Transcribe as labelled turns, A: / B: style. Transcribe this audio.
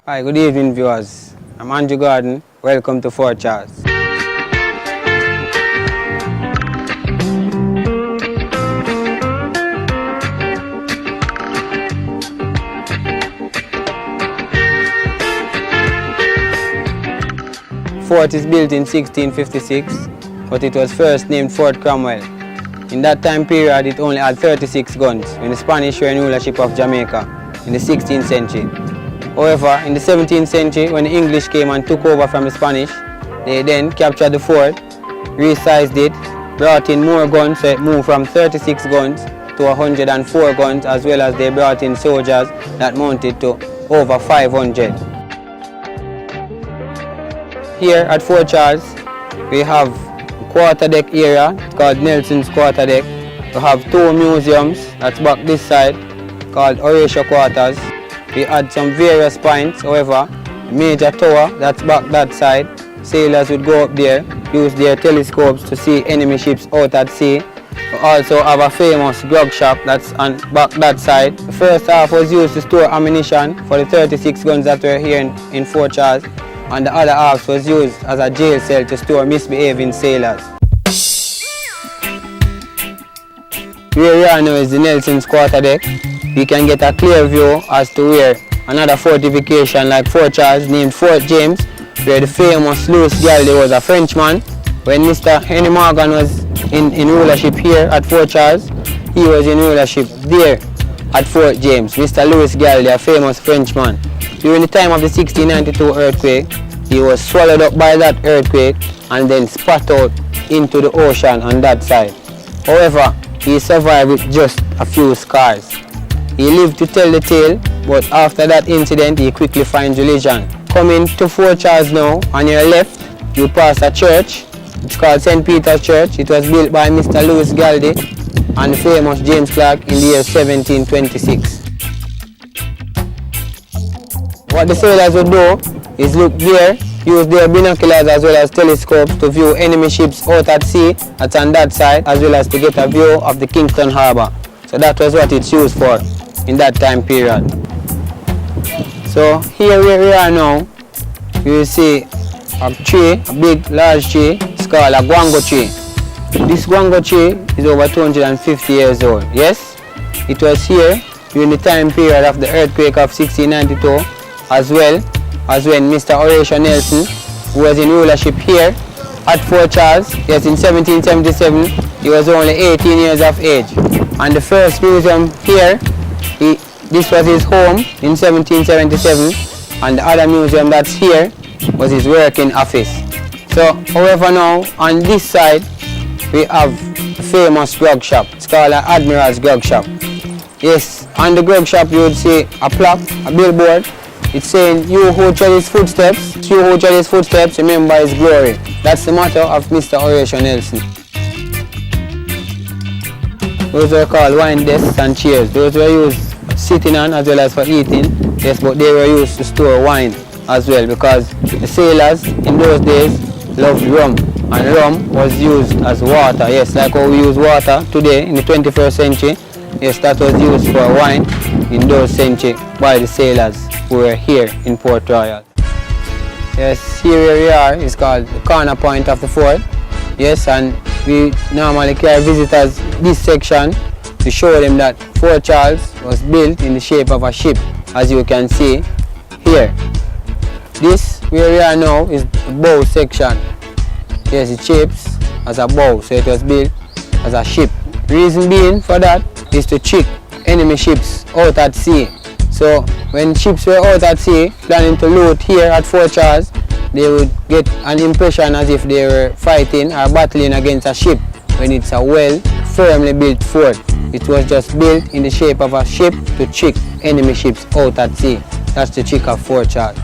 A: Hi, good evening viewers. I'm Andrew Gordon. Welcome to Fort Charles. Fort is built in 1656, but it was first named Fort Cromwell. In that time period, it only had 36 guns when the Spanish were in rulership of Jamaica in the 16th century. However, in the 17th century, when the English came and took over from the Spanish, they then captured the fort, resized it, brought in more guns, so it moved from 36 guns to 104 guns, as well as they brought in soldiers that mounted to over 500. Here at Fort Charles, we have a quarterdeck area called Nelson's Quarterdeck. We have two museums that's back this side called Horatio Quarters. We had some various points, however, the major tower that's back that side, sailors would go up there, use their telescopes to see enemy ships out at sea. We also have a famous grog shop that's on back that side. The first half was used to store ammunition for the 36 guns that were here in Fort Charles, and the other half was used as a jail cell to store misbehaving sailors. Where we are now is the Nelson's Quarterdeck. We can get a clear view as to where another fortification like Fort Charles named Fort James, where the famous Louis Giddy was a Frenchman. When Mr. Henry Morgan was in rulership here at Fort Charles, he was in rulership there at Fort James. Mr. Louis Giddy, a famous Frenchman. During the time of the 1692 earthquake, he was swallowed up by that earthquake and then spat out into the ocean on that side. However, he survived with just a few scars. He lived to tell the tale, but after that incident, he quickly finds religion. Coming to Fort Charles now, on your left, you pass a church. It's called St. Peter's Church. It was built by Mr. Louis Giddy and the famous James Clark in the year 1726. What the sailors would do is look there, use their binoculars as well as telescopes to view enemy ships out at sea, that's on that side, as well as to get a view of the Kingston Harbour. So that was what it's used for in that time period. So here where we are now, you will see a tree, a big large tree. It's called a guango tree. This guango tree is over 250 years old. Yes, it was here during the time period of the earthquake of 1692, as well as when Mr. Horatio Nelson, who was in rulership here at Fort Charles, yes, in 1777, he was only 18 years of age. And the first museum here, this was his home in 1777, and the other museum that's here was his working office. So, however, now on this side we have a famous grog shop. It's called an Admiral's Grog Shop. Yes, on the grog shop you would see a plaque, a billboard. It's saying, "You who tread his footsteps, you who tread his footsteps, remember his glory." That's the motto of Mr. Horatio Nelson. Those were called wine desks and chairs. Those were used sitting on as well as for eating. Yes, but they were used to store wine as well, because the sailors in those days loved rum, and rum was used as water. Yes, like how we use water today in the 21st century. Yes, that was used for wine in those centuries by the sailors who were here in Port Royal. Yes, here where we are is called the corner point of the fort. Yes, and we normally carry visitors this section to show them that Fort Charles was built in the shape of a ship, as you can see here. This where we are now is the bow section. Yes, it shapes as a bow, so it was built as a ship. Reason being for that is to trick enemy ships out at sea. So when ships were out at sea planning to loot here at Fort Charles, they would get an impression as if they were fighting or battling against a ship, when it's a well firmly built fort. It was just built in the shape of a ship to trick enemy ships out at sea. That's the trick of Fort Charles.